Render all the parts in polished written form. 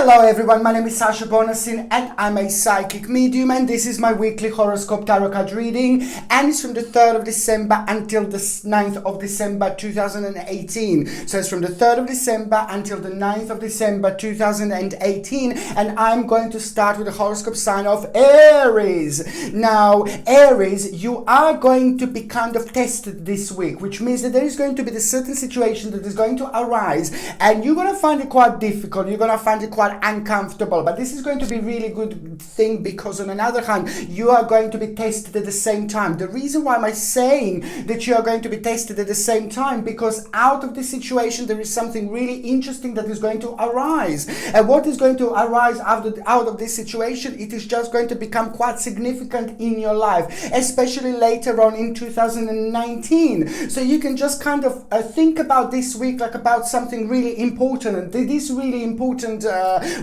Hello everyone, my name is Sasha Bonasin and I'm a psychic medium, and this is my weekly horoscope tarot card reading, and it's from the 3rd of December until the 9th of December 2018. So it's from the 3rd of December until the 9th of December 2018, and I'm going to start with the horoscope sign of Aries. Now Aries, you are going to be kind of tested this week, which means that there is going to be a certain situation that is going to arise and you're going to find it quite difficult, you're going to find it quite uncomfortable, but this is going to be really good thing, because on another hand you are going to be tested at the same time. The reason why am I saying that you are going to be tested at the same time, because out of this situation there is something really interesting that is going to arise, and what is going to arise out of this situation, it is just going to become quite significant in your life, especially later on in 2019. So you can just kind of think about this week like about something really important, and this really important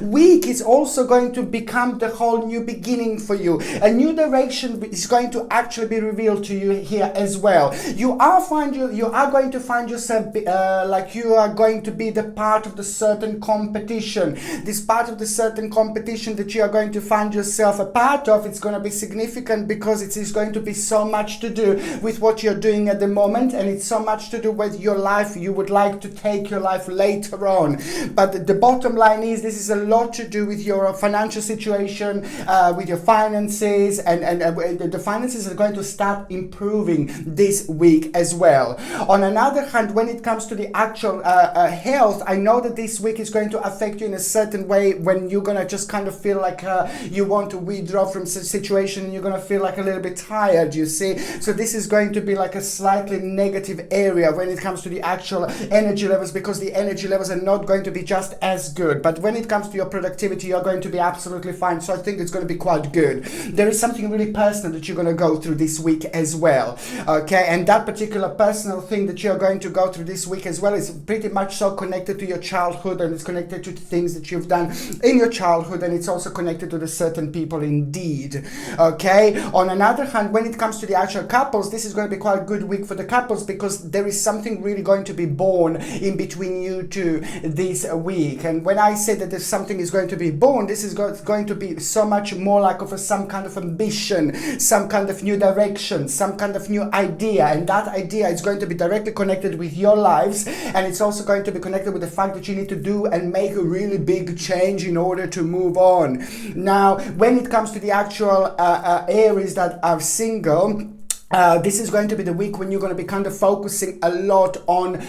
week is also going to become the whole new beginning for you. A new direction is going to actually be revealed to you here as well. You are going to find yourself like you are going to be the part of the certain competition. This part of the certain competition that you are going to find yourself a part of, it's going to be significant because it is going to be so much to do with what you're doing at the moment, and it's so much to do with your life. You would like to take your life later on, but the bottom line is this is a lot to do with your financial situation, with your finances, and the finances are going to start improving this week as well. On another hand, when it comes to the actual health, I know that this week is going to affect you in a certain way, when you're going to just kind of feel like you want to withdraw from such situation, and you're going to feel like a little bit tired, you see. So this is going to be like a slightly negative area when it comes to the actual energy levels, because the energy levels are not going to be just as good. But when it comes to your productivity, you're going to be absolutely fine. So I think it's going to be quite good. There is something really personal that you're going to go through this week as well. Okay, and that particular personal thing that you're going to go through this week as well is pretty much so connected to your childhood, and it's connected to things that you've done in your childhood, and it's also connected to the certain people indeed. Okay, on another hand, when it comes to the actual couples, this is going to be quite a good week for the couples, because there is something really going to be born in between you two this week. And when I say that there's something is going to be born, this is going to be so much more like of some kind of ambition, some kind of new direction, some kind of new idea, and that idea is going to be directly connected with your lives, and it's also going to be connected with the fact that you need to do and make a really big change in order to move on. Now when it comes to the actual Aries that are single, this is going to be the week when you're going to be kind of focusing a lot on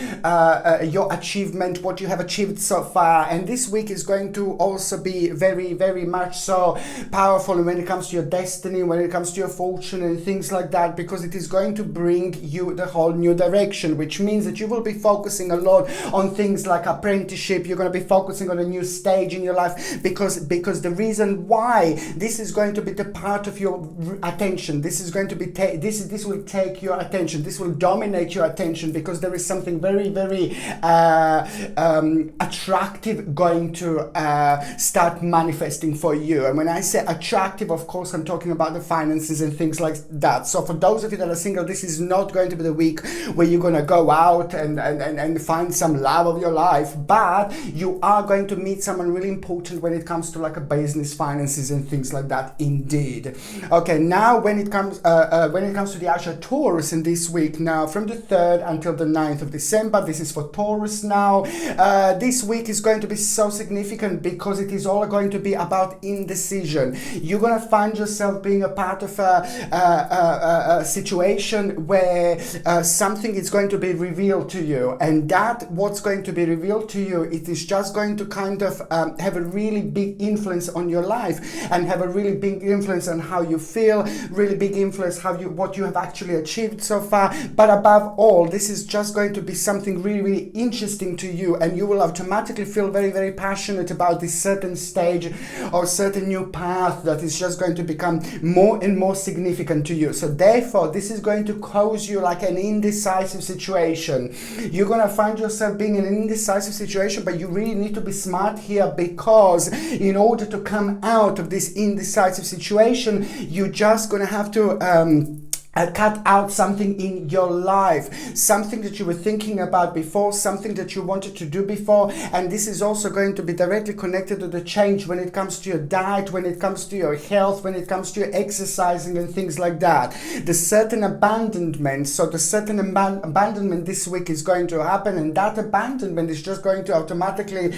your achievement, what you have achieved so far. And this week is going to also be very, very much so powerful when it comes to your destiny, when it comes to your fortune and things like that, because it is going to bring you the whole new direction, which means that you will be focusing a lot on things like apprenticeship. You're going to be focusing on a new stage in your life, because the reason why this is going to be the part of your attention, this is going to be this will take your attention, this will dominate your attention, because there is something very, very attractive going to start manifesting for you. And when I say attractive, of course I'm talking about the finances and things like that. So for those of you that are single, this is not going to be the week where you're going to go out and find some love of your life, but you are going to meet someone really important when it comes to like a business, finances and things like that indeed. Okay, now when it comes to the actual Taurus in this week, now from the 3rd until the 9th of December, this is for Taurus now. This week is going to be so significant because it is all going to be about indecision. You're going to find yourself being a part of a situation where something is going to be revealed to you, and that what's going to be revealed to you, it is just going to kind of have a really big influence on your life, and have a really big influence on how you feel, really big influence what you have actually achieved so far. But above all, this is just going to be something really, really interesting to you, and you will automatically feel very, very passionate about this certain stage or certain new path that is just going to become more and more significant to you. So therefore, this is going to cause you like an indecisive situation. You're going to find yourself being in an indecisive situation, but you really need to be smart here, because in order to come out of this indecisive situation, you're just going to have to cut out something in your life, something that you were thinking about before, something that you wanted to do before. And this is also going to be directly connected to the change when it comes to your diet, when it comes to your health, when it comes to your exercising and things like that. The certain abandonment, so the certain abandonment this week is going to happen, and that abandonment is just going to automatically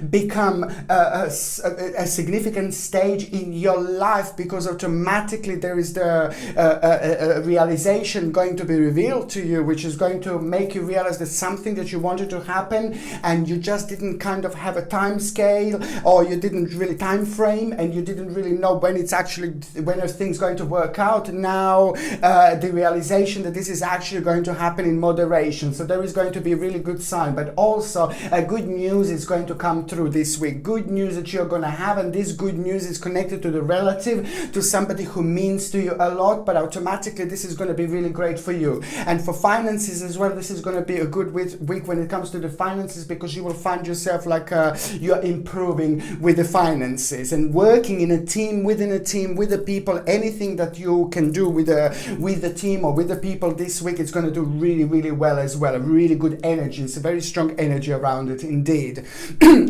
become a significant stage in your life, because automatically there is the a realization going to be revealed to you, which is going to make you realize that something that you wanted to happen and you just didn't kind of have a time scale, or you didn't really time frame, and you didn't really know when it's actually, when are things going to work out. Now the realization that this is actually going to happen in moderation, so there is going to be a really good sign. But also good news is going to come through this week, good news that you're going to have, and this good news is connected to the relative, to somebody who means to you a lot, but automatically this is going to be really great for you. And for finances as well, this is going to be a good week when it comes to the finances, because you will find yourself like you're improving with the finances and working in a team, within a team, with the people. Anything that you can do with the team or with the people this week, it's going to do really, really well as well. A really good energy. It's a very strong energy around it indeed.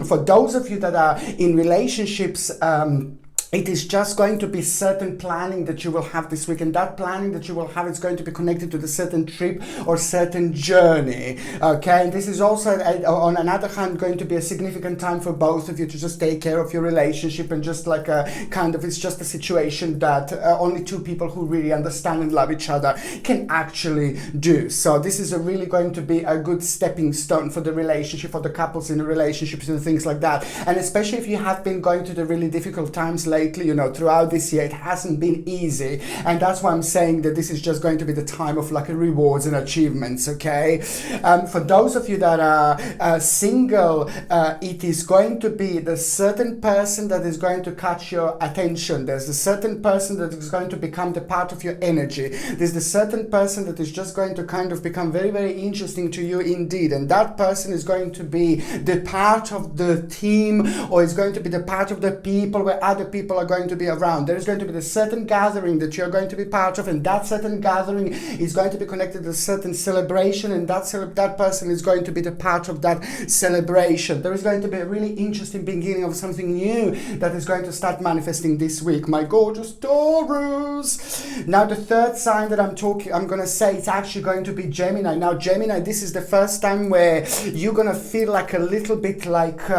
For those of you that are in relationships, it is just going to be certain planning that you will have this week, and that planning that you will have is going to be connected to the certain trip or certain journey. Okay, and this is also on another hand going to be a significant time for both of you to just take care of your relationship, and just like a kind of, it's just a situation that only two people who really understand and love each other can actually do. So this is really going to be a good stepping stone for the relationship, for the couples in the relationships and things like that. And especially if you have been going through the really difficult times lately, you know, throughout this year, it hasn't been easy, and that's why I'm saying that this is just going to be the time of like rewards and achievements. Okay, for those of you that are single, it is going to be the certain person that is going to catch your attention. There's a certain person that is going to become the part of your energy. There's the certain person that is just going to kind of become very, very interesting to you indeed, and that person is going to be the part of the team, or is going to be the part of the people where other people are going to be around. There is going to be a certain gathering that you're going to be part of, and that certain gathering is going to be connected to a certain celebration, and that person is going to be the part of that celebration. There is going to be a really interesting beginning of something new that is going to start manifesting this week, my gorgeous Taurus. Now the third sign that I'm going to say, it's actually going to be Gemini. Now Gemini, this is the first time where you're going to feel like a little bit like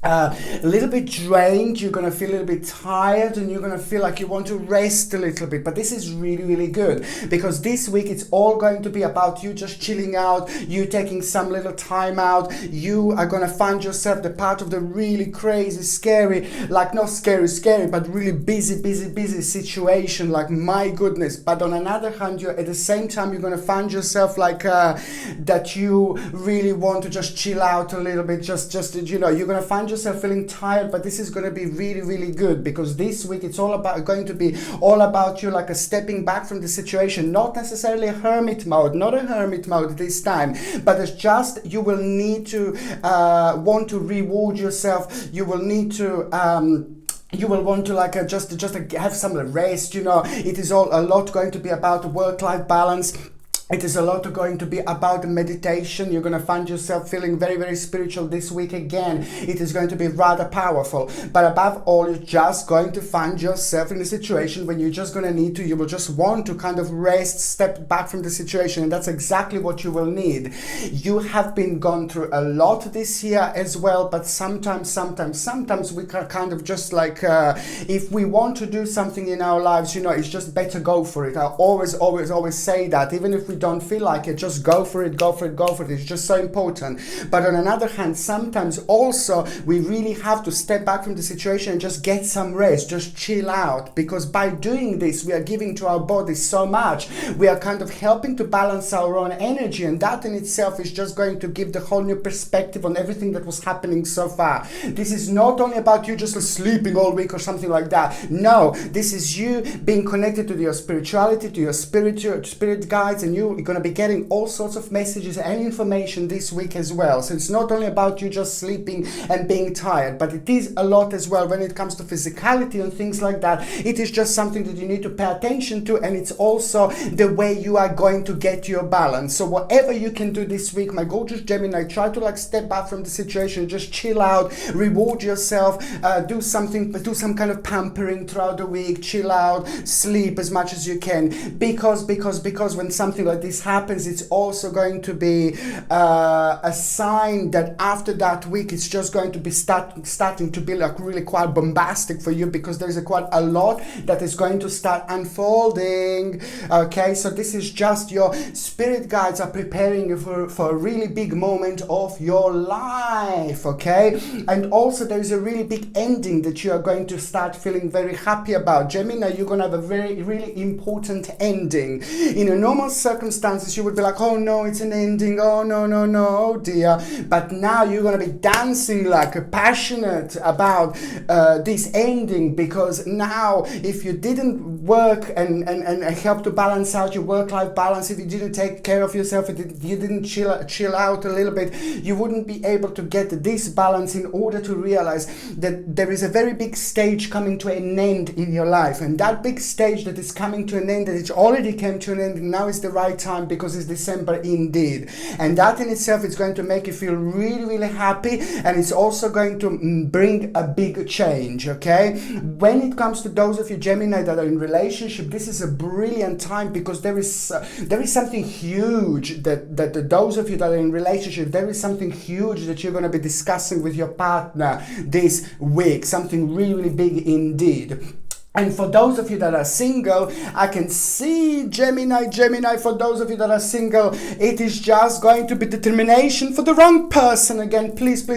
a little bit drained, you're going to feel a little bit tired, and you're going to feel like you want to rest a little bit. But this is really, really good, because this week it's all going to be about you just chilling out, you taking some little time out. You are going to find yourself the part of the really crazy, scary, like not scary, but really busy situation, like my goodness. But on another hand, you're at the same time, you're going to find yourself like that you really want to just chill out a little bit, just you know, you're going to find yourself feeling tired. But this is going to be really, really good, because this week it's all about you like a stepping back from the situation, not necessarily a hermit mode, not a hermit mode this time, but it's just, you will need to want to reward yourself. You will need to you will want to like just have some rest. You know, it is all a lot going to be about work-life balance. It is a lot going to be about meditation. You're going to find yourself feeling very, very spiritual this week again. It is going to be rather powerful. But above all, you're just going to find yourself in a situation when you're just going to need to, you will just want to kind of rest, step back from the situation. And that's exactly what you will need. You have been gone through a lot this year as well. But sometimes we can kind of just like, if we want to do something in our lives, you know, it's just better go for it. I always say that, even if we don't feel like it, just go for it. It's just so important. But on another hand, sometimes also we really have to step back from the situation and just get some rest, just chill out, because by doing this, we are giving to our bodies so much. We are kind of helping to balance our own energy, and that in itself is just going to give the whole new perspective on everything that was happening so far. This is not only about you just sleeping all week or something like that. No, this is you being connected to your spirituality, to your spirit guides, and you you're going to be getting all sorts of messages and information this week as well. So it's not only about you just sleeping and being tired, but it is a lot as well when it comes to physicality and things like that. It is just something that you need to pay attention to, and it's also the way you are going to get your balance. So whatever you can do this week, my gorgeous Gemini, try to like step back from the situation, just chill out, reward yourself, do some kind of pampering throughout the week, chill out, sleep as much as you can, because when something like this happens, it's also going to be a sign that after that week it's just going to be starting to be like really quite bombastic for you, because there is quite a lot that is going to start unfolding. Okay, so this is just your spirit guides are preparing you for a really big moment of your life. Okay, and also there is a really big ending that you are going to start feeling very happy about. Gemini, you're going to have a really important ending. In a normal circumstances you would be like, oh no, it's an ending, oh no, oh dear, but now you're going to be dancing like passionate about this ending, because now if you didn't work and help to balance out your work-life balance, if you didn't take care of yourself, if you didn't chill out a little bit, you wouldn't be able to get this balance in order to realize that there is a very big stage coming to an end in your life, and that big stage that is coming to an end, that it already came to an end, and now is the right time because it's December indeed, and that in itself is going to make you feel really happy, and it's also going to bring a big change. Okay, when it comes to those of you Gemini that are in relationship, this is a brilliant time, because there is something huge that those of you that are in relationship, there is something huge that you're going to be discussing with your partner this week, something really big indeed. And for those of you that are single, I can see Gemini, for those of you that are single, it is just going to be determination for the wrong person again. Please.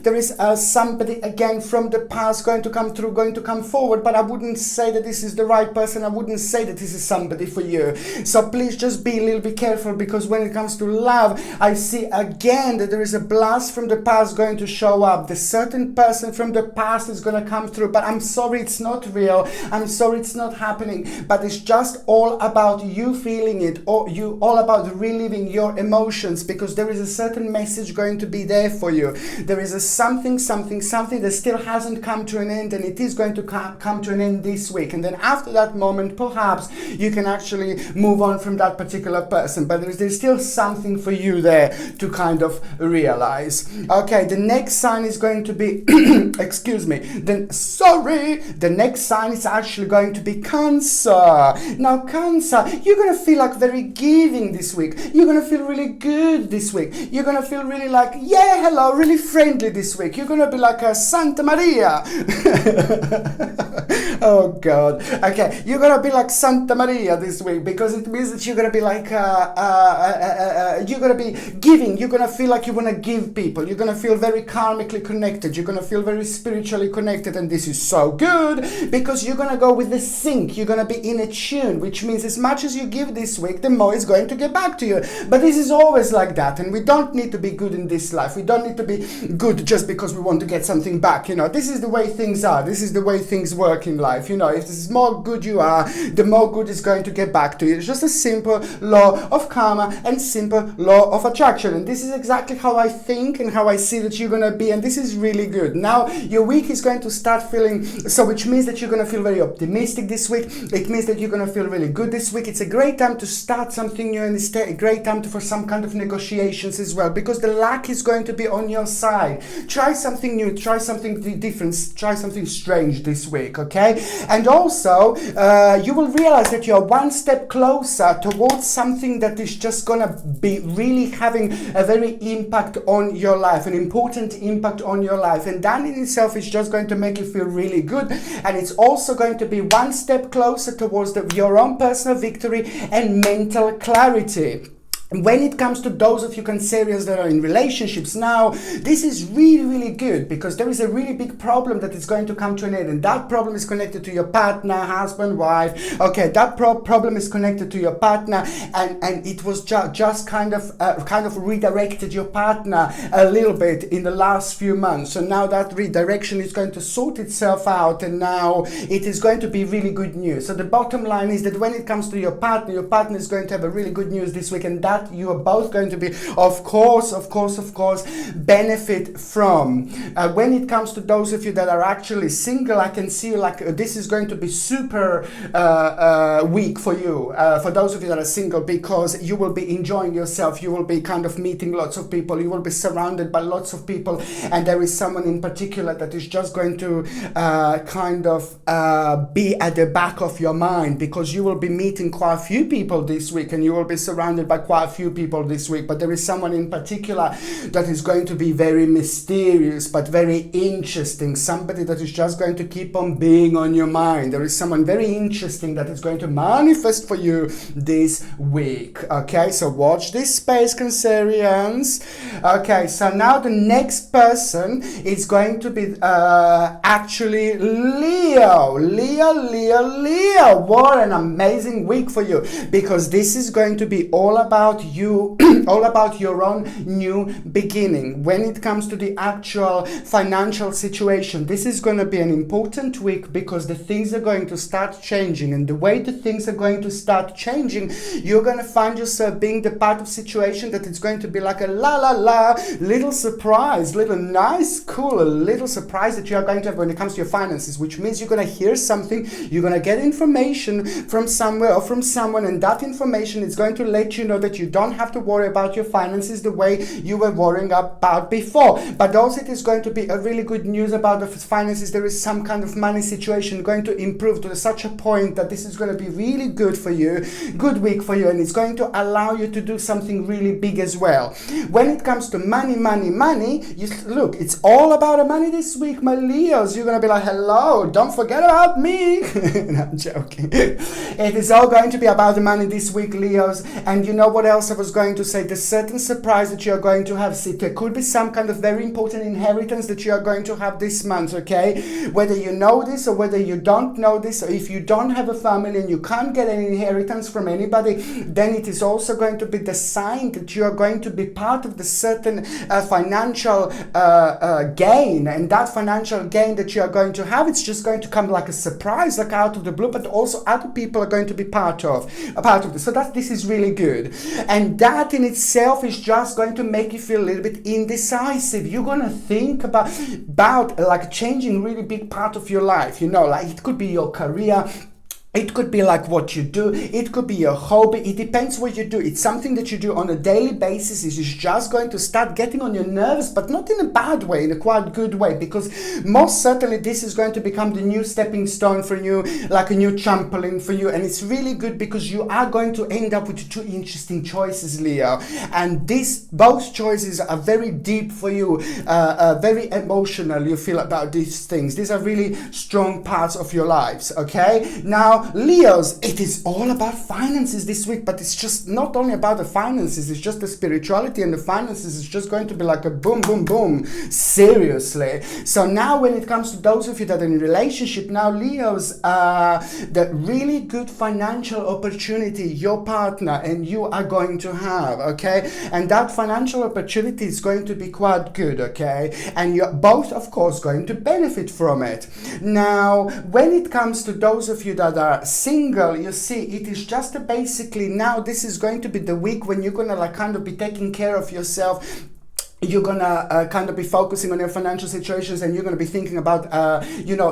There is somebody again from the past going to come through, going to come forward, but I wouldn't say that this is the right person. I wouldn't say that this is somebody for you. So please just be a little bit careful, because when it comes to love, I see again that there is a blast from the past going to show up. The certain person from the past is going to come through, but I'm sorry, it's not real. I'm sorry, it's not happening, but it's just all about you feeling it, or you all about reliving your emotions, because there is a certain message going to be there for you. There is a something that still hasn't come to an end, and it is going to come to an end this week. And then after that moment, perhaps you can actually move on from that particular person, but there's still something for you there to kind of realize. Okay, the next sign is going to be excuse me, the next sign is actually going to be Cancer. Now Cancer, you're going to feel like very giving this week. You're going to feel really good this week. You're going to feel really like, yeah, hello, really friendly this week. You're going to be like a Santa Maria. Oh God. Okay, you're going to be like Santa Maria this week, because it means that you're going to be like you're going to be giving. You're going to feel like you want to give people. You're going to feel very karmically connected. You're going to feel very spiritually connected, and this is so good, because you're going to go with the sync. You're going to be in a tune, which means as much as you give this week, the more is going to get back to you. But this is always like that, and we don't need to be good in this life. We don't need to be good just because we want to get something back. You know, this is the way things are. This is the way things work in life. You know, if this is more good you are, the more good is going to get back to you. It's just a simple law of karma and simple law of attraction, and this is exactly how I think and how I see that you're going to be, and this is really good. Now your week is going to start feeling so, which means that you're going to feel very optimistic this week. It means that you're going to feel really good this week. It's a great time to start something new, and it's a great time for some kind of negotiations as well, because the luck is going to be on your side. Try something new, try something different, try something strange this week, okay? And also you will realize that you're one step closer towards something that is just gonna be really having a very impact on your life, an important impact on your life, and that in itself is just going to make you feel really good, and it's also going to be one step closer towards your own personal victory and mental clarity. When it comes to those of you Cancerians that are in relationships now, this is really, really good, because there is a really big problem that is going to come to an end, and that problem is connected to your partner, husband, wife. Okay, that problem is connected to your partner, and it was just kind of redirected your partner a little bit in the last few months. So now that redirection is going to sort itself out, and now it is going to be really good news. So the bottom line is that when it comes to your partner is going to have a really good news this week, and that you are both going to be, of course, benefit from. When it comes to those of you that are actually single, I can see like this is going to be super week for you, for those of you that are single, because you will be enjoying yourself, you will be kind of meeting lots of people, you will be surrounded by lots of people, and there is someone in particular that is just going to be at the back of your mind, because you will be meeting quite a few people this week, and you will be surrounded by quite a few people this week. But there is someone in particular that is going to be very mysterious but very interesting, somebody that is just going to keep on being on your mind. There is someone very interesting that is going to manifest for you this week. Okay, so watch this space, Cancerians. Okay, so now the next person is going to be actually Leo. Leo. What an amazing week for you, because this is going to be all about you, all about your own new beginning. When it comes to the actual financial situation, this is going to be an important week, because the things are going to start changing, and the way the things are going to start changing, you're going to find yourself being the part of situation that it's going to be like a little surprise, little nice, cool, a little surprise that you are going to have when it comes to your finances, which means you're going to hear something, you're going to get information from somewhere or from someone, and that information is going to let you know that you don't have to worry about your finances the way you were worrying about before. But also it is going to be a really good news about the finances. There is some kind of money situation going to improve to such a point that this is going to be really good for you, good week for you, and it's going to allow you to do something really big as well. When it comes to money, look, it's all about the money this week, my Leos. You're going to be like, hello, don't forget about me. No, I'm joking. It is all going to be about the money this week, Leos. And you know what else I was going to say? The certain surprise that you're going to have. See, there could be some kind of very important inheritance that you are going to have this month, okay? Whether you know this or whether you don't know this, or if you don't have a family and you can't get any inheritance from anybody, then it is also going to be the sign that you are going to be part of the certain financial gain. And that financial gain that you are going to have, it's just going to come like a surprise, like out of the blue, but also other people are going to be part of this. So this is really good. And that in itself is just going to make you feel a little bit indecisive. You're going to think about like changing really big part of your life, you know, like it could be your career, it could be like what you do, it could be your hobby, it depends what you do. It's something that you do on a daily basis. It's just going to start getting on your nerves, but not in a bad way, in a quite good way, because most certainly this is going to become the new stepping stone for you, like a new trampoline for you. And it's really good because you are going to end up with two interesting choices, Leo, and both choices are very deep for you, very emotional you feel about these things. These are really strong parts of your lives. Okay, now Leos, it is all about finances this week, but it's just not only about the finances, it's just the spirituality and the finances is just going to be like a boom, boom, boom, seriously. So now when it comes to those of you that are in relationship, now Leos, the really good financial opportunity your partner and you are going to have, okay? And that financial opportunity is going to be quite good, okay? And you're both, of course, going to benefit from it. Now, when it comes to those of you that are single, you see, it is just basically now this is going to be the week when you're gonna like kind of be taking care of yourself. You're gonna kind of be focusing on your financial situations, and you're gonna be thinking about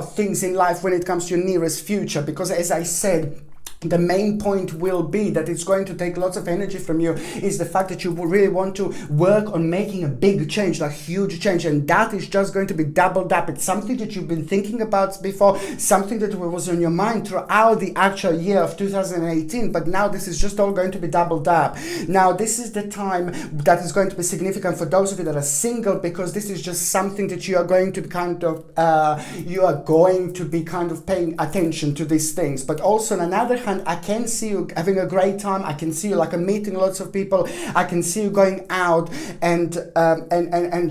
things in life when it comes to your nearest future, because as I said, the main point will be that it's going to take lots of energy from you is the fact that you really want to work on making a big change, like huge change, and that is just going to be doubled up. It's something that you've been thinking about before, something that was on your mind throughout the actual year of 2018, but now this is just all going to be doubled up. Now this is the time that is going to be significant for those of you that are single, because this is just something that you are going to be kind of paying attention to these things. But also on another hand, hand, I can see you having a great time. I can see you like meeting lots of people. I can see you going out and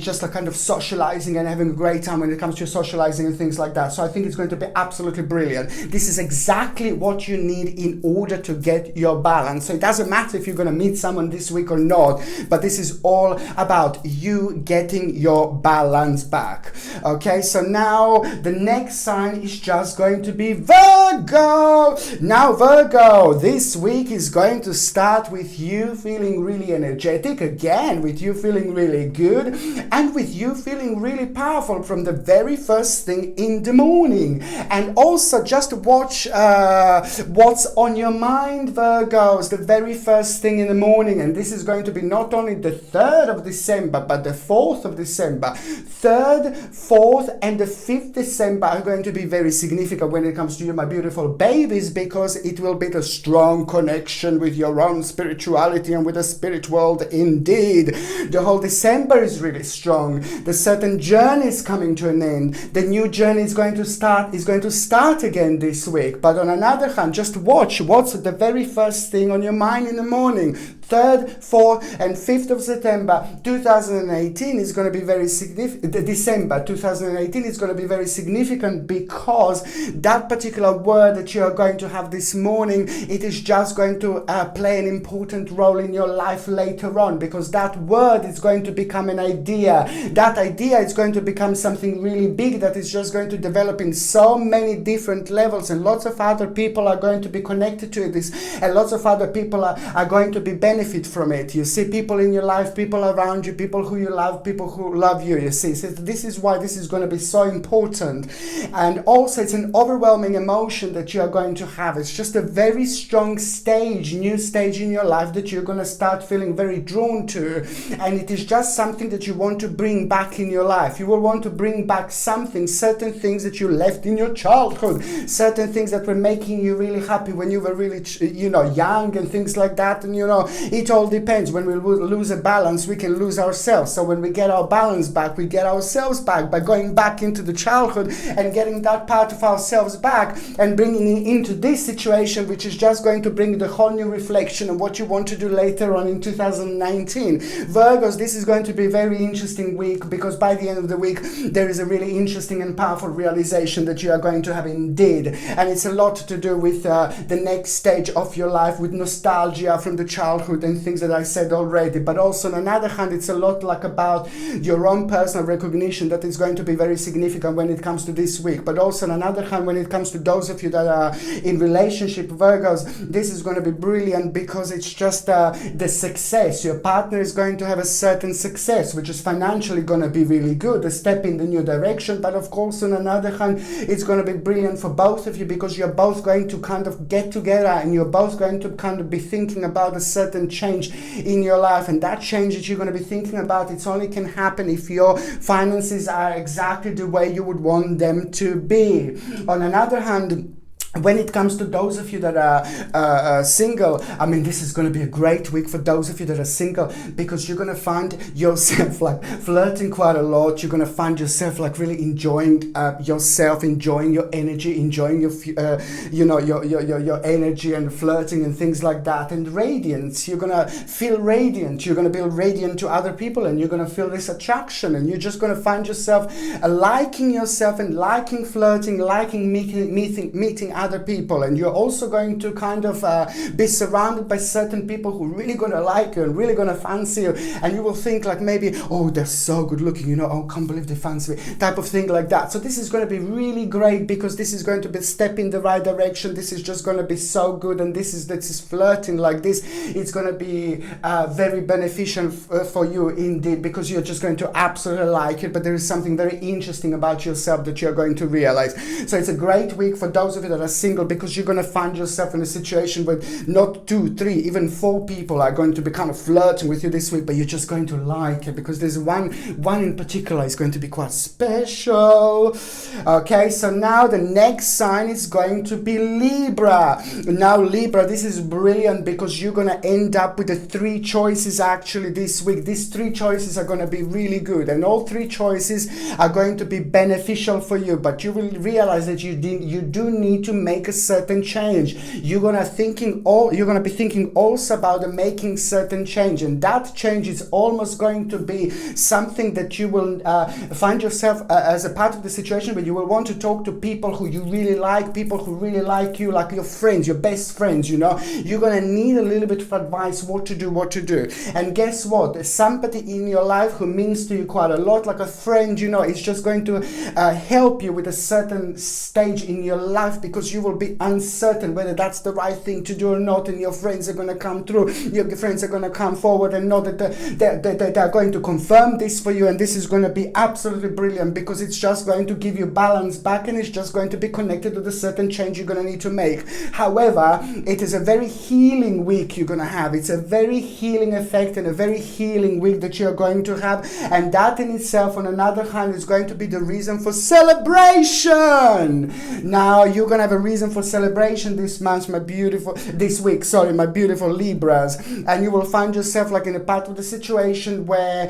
just like kind of socializing and having a great time when it comes to socializing and things like that. So I think it's going to be absolutely brilliant. This is exactly what you need in order to get your balance. So it doesn't matter if you're going to meet someone this week or not, but this is all about you getting your balance back. Okay, so now the next sign is just going to be Virgo. Now Virgo, this week is going to start with you feeling really energetic again, with you feeling really good, and with you feeling really powerful from the very first thing in the morning. And also just watch what's on your mind, Virgos, the very first thing in the morning. And this is going to be not only the 3rd of December, but the 4th of December. 3rd, 4th, and the 5th December are going to be very significant when it comes to you, my beautiful babies, because it will be the strong connection with your own spirituality and with the spirit world indeed. The whole December is really strong. The certain journey is coming to an end. The new journey is going to start again this week. But on another hand, just watch what's the very first thing on your mind in the morning. 3rd, 4th, and 5th of September 2018 is going to be very significant. December 2018 is going to be very significant because that particular word that you are going to have this morning, it is just going to play an important role in your life later on, because that word is going to become an idea. That idea is going to become something really big that is just going to develop in so many different levels, and lots of other people are going to be connected to this, and lots of other people are going to be benefit from it. You see, people in your life, people around you, people who you love, people who love you, you see. So this is why this is going to be so important. And also it's an overwhelming emotion that you are going to have. It's just a very strong stage, new stage in your life that you're going to start feeling very drawn to. And it is just something that you want to bring back in your life. You will want to bring back something, certain things that you left in your childhood, certain things that were making you really happy when you were really, young and things like that. And, it all depends. When we lose a balance, we can lose ourselves. So when we get our balance back, we get ourselves back by going back into the childhood and getting that part of ourselves back and bringing it into this situation, which is just going to bring the whole new reflection of what you want to do later on in 2019. Virgos, this is going to be a very interesting week, because by the end of the week, there is a really interesting and powerful realization that you are going to have indeed. And it's a lot to do with the next stage of your life, with nostalgia from the childhood and things that I said already. But also on another hand, it's a lot like about your own personal recognition that is going to be very significant when it comes to this week. But also on another hand, when it comes to those of you that are in relationship, Virgos, this is going to be brilliant, because it's just the success. Your partner is going to have a certain success, which is financially going to be really good, a step in the new direction. But of course, on another hand, it's going to be brilliant for both of you, because you're both going to kind of get together and you're both going to kind of be thinking about a certain change in your life. And that change that you're going to be thinking about, it only can happen if your finances are exactly the way you would want them to be. On another hand, when it comes to those of you that are single, I mean, this is going to be a great week for those of you that are single, because you're going to find yourself like flirting quite a lot. You're going to find yourself like really enjoying yourself, enjoying your energy, enjoying your your energy and flirting and things like that. And radiance, you're going to feel radiant. You're going to be radiant to other people, and you're going to feel this attraction, and you're just going to find yourself liking yourself and liking flirting, liking meeting other people. And you're also going to kind of be surrounded by certain people who are really going to like you and really going to fancy you, and you will think like maybe, oh, they're so good looking, oh, can't believe they fancy me, type of thing like that. So this is going to be really great, because this is going to be a step in the right direction. This is just going to be so good, and this is flirting like this. It's going to be very beneficial for you indeed, because you're just going to absolutely like it. But there is something very interesting about yourself that you're going to realize. So it's a great week for those of you that are single, because you're going to find yourself in a situation where not 2, 3, even 4 people are going to be kind of flirting with you this week, but you're just going to like it, because there's one in particular is going to be quite special. Okay, so now the next sign is going to be Libra. Now Libra, this is brilliant, because you're going to end up with the 3 choices actually this week. These 3 choices are going to be really good, and all 3 choices are going to be beneficial for you, but you will realize that you do need to make a certain change. You're gonna be thinking also about making certain change, and that change is almost going to be something that you will find yourself as a part of the situation where you will want to talk to people who you really like, people who really like you, like your friends, your best friends, you know. You're gonna need a little bit of advice what to do. And guess what? There's somebody in your life who means to you quite a lot, like a friend, you know, is just going to help you with a certain stage in your life, because you will be uncertain whether that's the right thing to do or not, and your friends are going to come through, your friends are going to come forward and know that they're going to confirm this for you, and this is going to be absolutely brilliant, because it's just going to give you balance back, and it's just going to be connected to the certain change you're going to need to make. However, it is a very healing week you're going to have. It's a very healing effect and a very healing week that you're going to have, and that in itself, on another hand, is going to be the reason for celebration. Now you're going to have a reason for celebration this week, my beautiful Libras, and you will find yourself like in a part of the situation where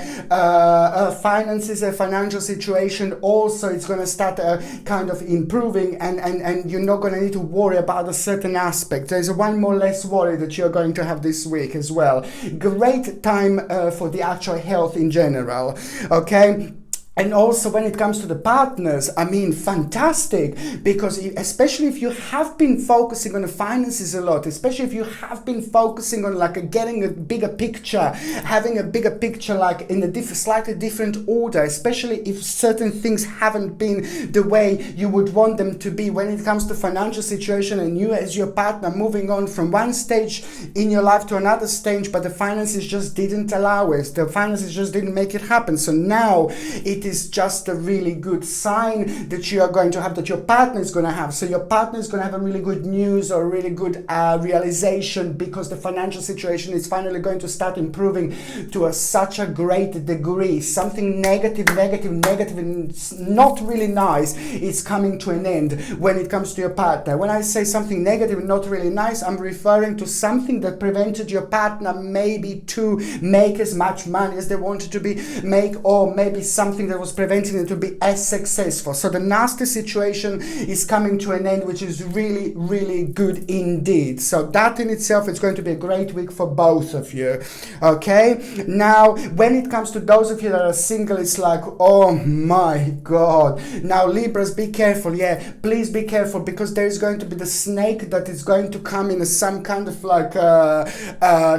finances, a financial situation also, it's going to start kind of improving, and you're not going to need to worry about a certain aspect. There's one more less worry that you're going to have this week as well. Great time for the actual health in general, okay? And also when it comes to the partners, I mean, fantastic, because especially if you have been focusing on the finances a lot, especially if you have been focusing on like getting a bigger picture, having a bigger picture like in a slightly different order, especially if certain things haven't been the way you would want them to be when it comes to financial situation, and you as your partner moving on from one stage in your life to another stage, but the finances just didn't allow it. The finances just didn't make it happen. So now it is just a really good sign that you are going to have, that your partner is going to have. So your partner is going to have a really good news or really good realization, because the financial situation is finally going to start improving to such a great degree. Something negative and not really nice is coming to an end when it comes to your partner. When I say something negative and not really nice, I'm referring to something that prevented your partner maybe to make as much money as they wanted to make, or maybe something that was preventing them to be as successful. So the nasty situation is coming to an end, which is really, really good indeed. So that in itself is going to be a great week for both of you. Okay, now when it comes to those of you that are single, it's like, oh my god. Now Libras, be careful. Yeah, please be careful, because there is going to be the snake that is going to come in some kind of like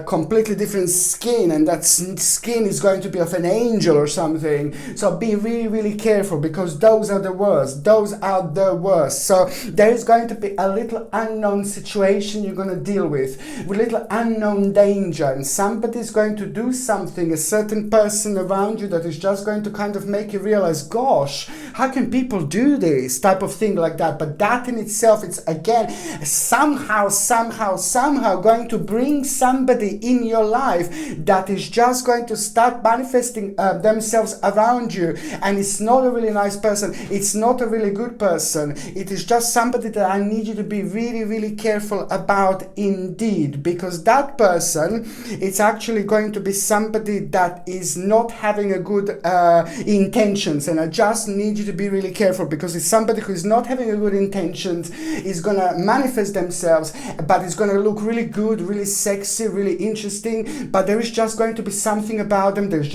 completely different skin, and that skin is going to be of an angel or something. So be really, really careful, because those are the worst. So there is going to be a little unknown situation you're going to deal with little unknown danger, and somebody is going to do something, a certain person around you, that is just going to kind of make you realize, gosh, how can people do this type of thing like that? But that in itself, it's again somehow going to bring somebody in your life that is just going to start manifesting themselves around you, and it's not a really nice person, it's not a really good person, it is just somebody that I need you to be really, really careful about indeed, because that person, it's actually going to be somebody that is not having a good intentions, and I just need you to be really careful, because it's somebody who is not having a good intentions, is gonna manifest themselves, but it's gonna look really good, really sexy, really interesting, but there is just going to be something about them, that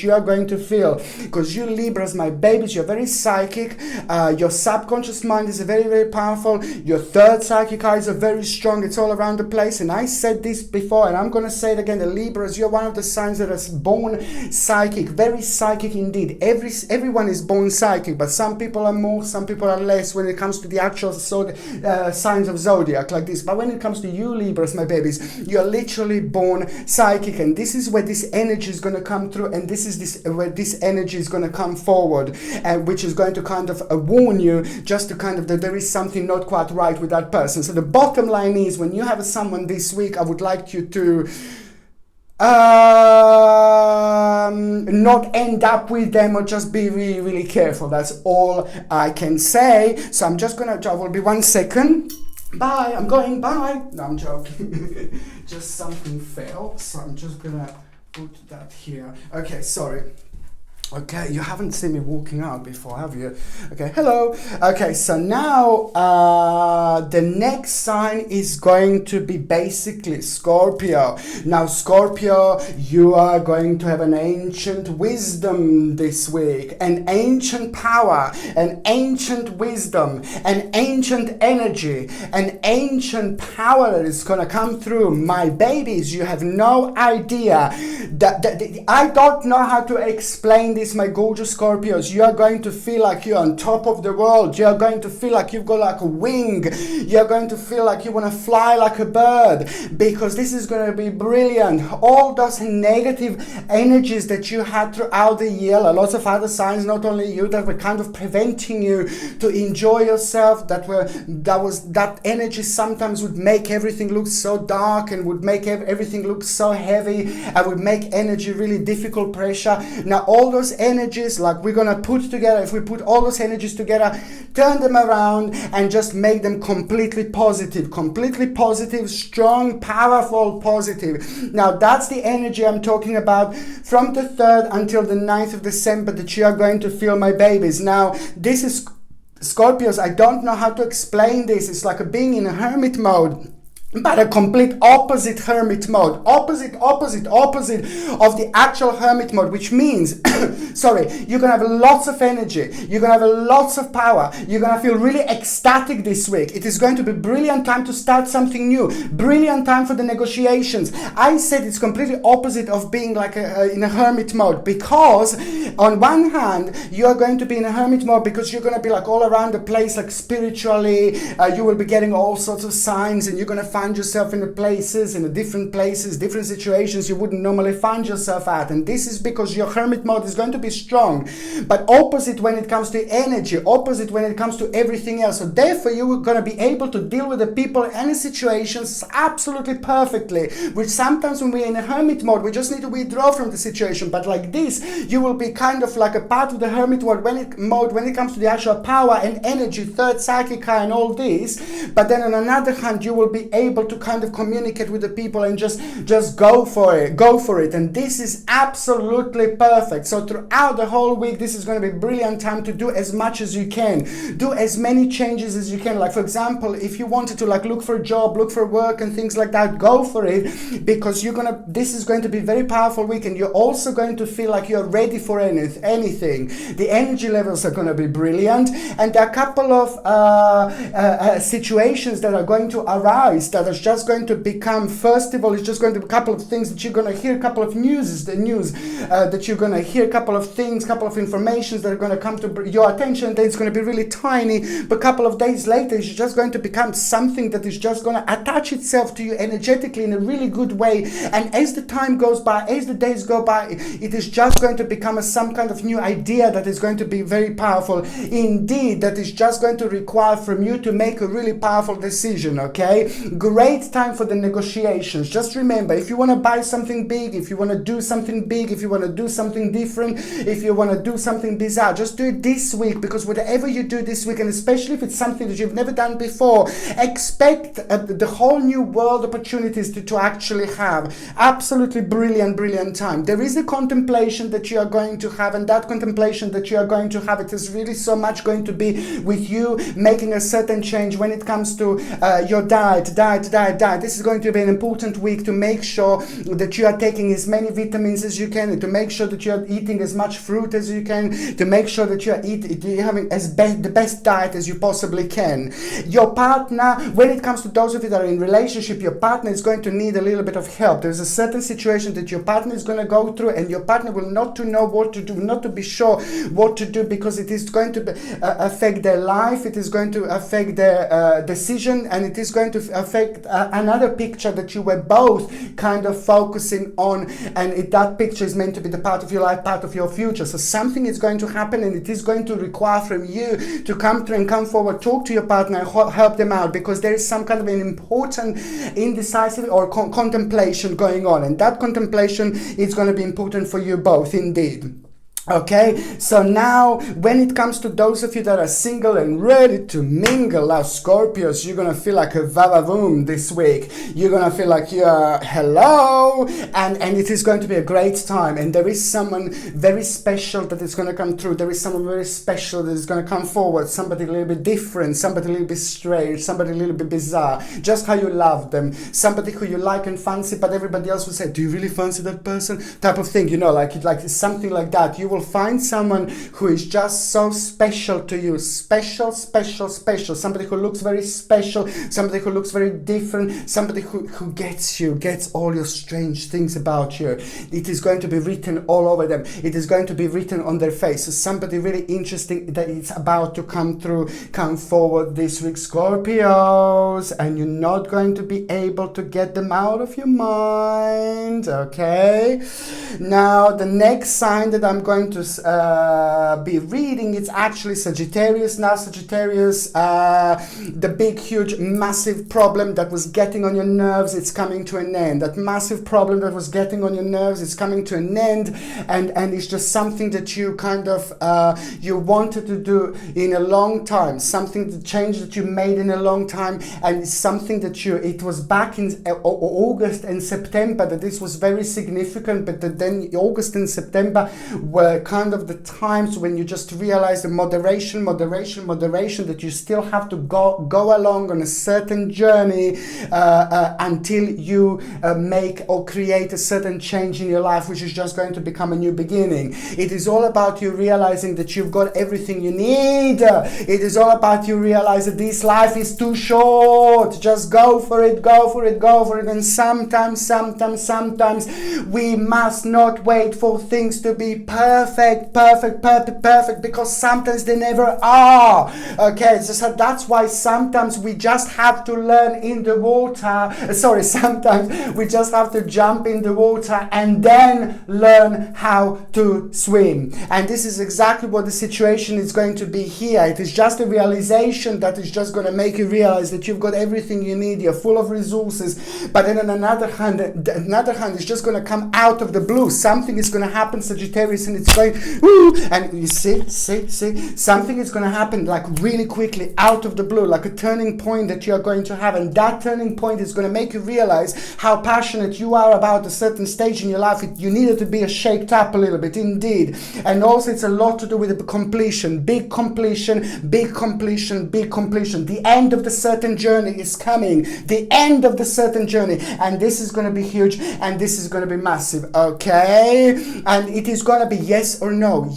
you are going to feel, because you Libras, my babies, you're very psychic, your subconscious mind is very, very powerful, your third psychic eyes are very strong, it's all around the place, and I said this before, and I'm going to say it again, the Libras, you're one of the signs that is born psychic, very psychic indeed. Everyone is born psychic, but some people are more, some people are less when it comes to the actual signs of Zodiac like this, but when it comes to you Libras, my babies, you're literally born psychic, and this is where this energy is going to come through, and this is where this energy is going to come forward, which is going to kind of warn you just to kind of that there is something not quite right with that person. So the bottom line is, when you have someone this week, I would like you to not end up with them, or just be really, really careful. That's all I can say. So I'm just gonna, I will be 1 second. Bye, I'm going, bye. No, I'm joking. Just something fell, so I'm just gonna put that here. Okay, sorry. Okay, you haven't seen me walking out before, have you? Okay, hello. Okay, so now the next sign is going to be basically Scorpio. Now, Scorpio, you are going to have an ancient wisdom this week, an ancient power, an ancient wisdom, an ancient energy, an ancient power that is going to come through. My babies, you have no idea. I don't know how to explain this, my gorgeous Scorpios. You are going to feel like you're on top of the world. You are going to feel like you've got like a wing. You're going to feel like you want to fly like a bird, because this is going to be brilliant. All those negative energies that you had throughout the year, a lot of other signs, not only you, that were kind of preventing you to enjoy yourself, that energy sometimes would make everything look so dark and would make everything look so heavy and would make energy really difficult, pressure. Now all those energies, like we're gonna put together, if we put all those energies together, turn them around and just make them completely positive, strong, powerful, positive. Now that's the energy I'm talking about from the 3rd until the 9th of December that you are going to feel, my babies. Now this is Scorpios, I don't know how to explain this. It's like a being in a hermit mode, but a complete opposite hermit mode, opposite of the actual hermit mode, which means sorry, you're gonna have lots of energy, you're gonna have lots of power, you're gonna feel really ecstatic this week. It is going to be brilliant time to start something new, brilliant time for the negotiations. I said it's completely opposite of being like in a hermit mode, because on one hand you are going to be in a hermit mode because you're going to be like all around the place, like spiritually, you will be getting all sorts of signs, and you're going to find yourself in the different places, different situations you wouldn't normally find yourself at. And this is because your hermit mode is going to be strong, but opposite when it comes to energy, opposite when it comes to everything else. So therefore you're going to be able to deal with the people and the situations absolutely perfectly, which sometimes when we're in a hermit mode we just need to withdraw from the situation. But like this, you will be kind of like a part of the hermit mode when it comes to the actual power and energy, third psychic eye and all this. But then on another hand, you will be able to kind of communicate with the people and just go for it. And this is absolutely perfect. So throughout the whole week, this is going to be a brilliant time to do as much as you can, do as many changes as you can. Like for example, if you wanted to like look for a job, look for work and things like that, go for it, because this is going to be a very powerful week, and you're also going to feel like you're ready for anything. The energy levels are going to be brilliant, and there are a couple of situations that are going to arise that are just going to become, first of all, it's just going to be a couple of things that you're going to hear, a couple of news that you're going to hear, a couple of things, couple of informations that are going to come to your attention. Then it's going to be really tiny, but a couple of days later it's just going to become something that is just going to attach itself to you energetically in a really good way. And as the time goes by, as the days go by, it is just going to become some kind of new idea that is going to be very powerful indeed, that is just going to require from you to make a really powerful decision. Okay, great time for the negotiations. Just remember, if you want to buy something big, if you want to do something big, if you want to do something different, if you want to do something bizarre, just do it this week, because whatever you do this week, and especially if it's something that you've never done before, expect the whole new world opportunities to actually have. Absolutely brilliant time. There is a contemplation that you are going to have, and that contemplation that you are going to have, it is really so much going to be with you making a certain change when it comes to your diet. This is going to be an important week to make sure that you are taking as many vitamins as you can, to make sure that you are eating as much fruit as you can, to make sure that you are having the best diet as you possibly can. Your partner, when it comes to those of you that are in relationship, your partner is going to need a little bit of help. There's a certain situation that your partner is going to go through, and your partner will not to know what to do, not to be sure what to do, because it is going to affect their life, it is going to affect their decision, and it is going to affect another picture that you were both kind of focusing on, and that picture is meant to be the part of your life, part of your future. So something is going to happen, and it is going to require from you to come through and come forward, talk to your partner and help them out, because there is some kind of an important indecisive or contemplation going on, and that contemplation is going to be important for you both indeed. Okay, so now when it comes to those of you that are single and ready to mingle, now Scorpios, you're gonna feel like a vavavoom this week. You're gonna feel like you're hello, and it is going to be a great time. And there is someone very special that is gonna come through. There is someone very special that is gonna come forward. Somebody a little bit different, somebody a little bit strange, somebody a little bit bizarre. Just how you love them. Somebody who you like and fancy, but everybody else will say, "Do you really fancy that person?" Type of thing, you know, like something like that. You will find someone who is just so special to you, special, somebody who looks very special, somebody who looks very different, somebody who gets you, gets all your strange things about you. It is going to be written all over them. It is going to be written on their face. So somebody really interesting that is about to come forward this week, Scorpios, and you're not going to be able to get them out of your mind. Okay, now the next sign that I'm going to be reading, it's actually Sagittarius. Now Sagittarius, the big, huge, massive problem that was getting on your nerves, it's coming to an end. That massive problem that was getting on your nerves is coming to an end, and it's just something that you kind of you wanted to do in a long time, something, the change that you made in a long time, and it's something that it was back in August and September that this was very significant, but then August and September were kind of the times when you just realize the moderation, that you still have to go along on a certain journey until you make or create a certain change in your life, which is just going to become a new beginning. It is all about you realizing that you've got everything you need. It is all about you realize that this life is too short. Just go for it. And sometimes we must not wait for things to be perfect, because sometimes they never are. Okay, so that's why sometimes we just have to learn in the water. Sometimes we just have to jump in the water and then learn how to swim. And this is exactly what the situation is going to be here. It is just a realization that is just going to make you realize that you've got everything you need. You're full of resources. But then on another hand, it's just going to come out of the blue. Something is going to happen, Sagittarius, and it's going, woo, and you see, something is going to happen like really quickly out of the blue, like a turning point that you are going to have, and that turning point is going to make you realize how passionate you are about a certain stage in your life. You needed to be shaked up a little bit, indeed. And also it's a lot to do with the completion, big completion. The end of the certain journey is coming, the end of the certain journey, and this is going to be huge, and this is going to be massive. Okay, and it is going to be yes or no